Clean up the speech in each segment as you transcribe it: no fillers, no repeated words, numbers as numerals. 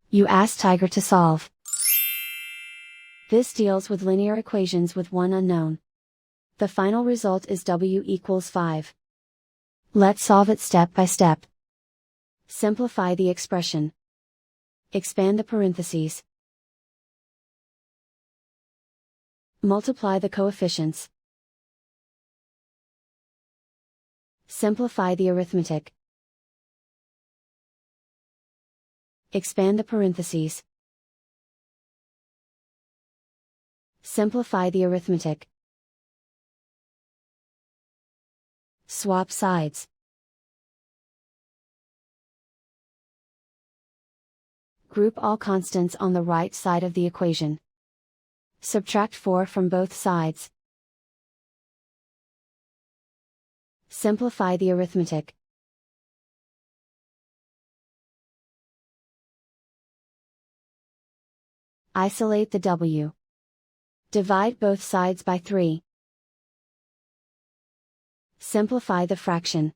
You ask Tiger to solve. This deals with linear equations with one unknown. The final result is w equals 5. Let's solve it step by step. Simplify the expression. Expand the parentheses. Multiply the coefficients. Simplify the arithmetic. Expand the parentheses. Simplify the arithmetic. Swap sides. Group all constants on the right side of the equation. Subtract 4 from both sides. Simplify the arithmetic. Isolate the w. Divide both sides by 3. Simplify the fraction.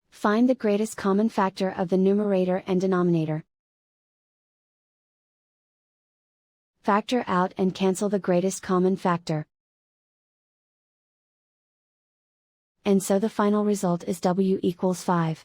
Find the greatest common factor of the numerator and denominator. Factor out and cancel the greatest common factor. And so the final result is w equals 5.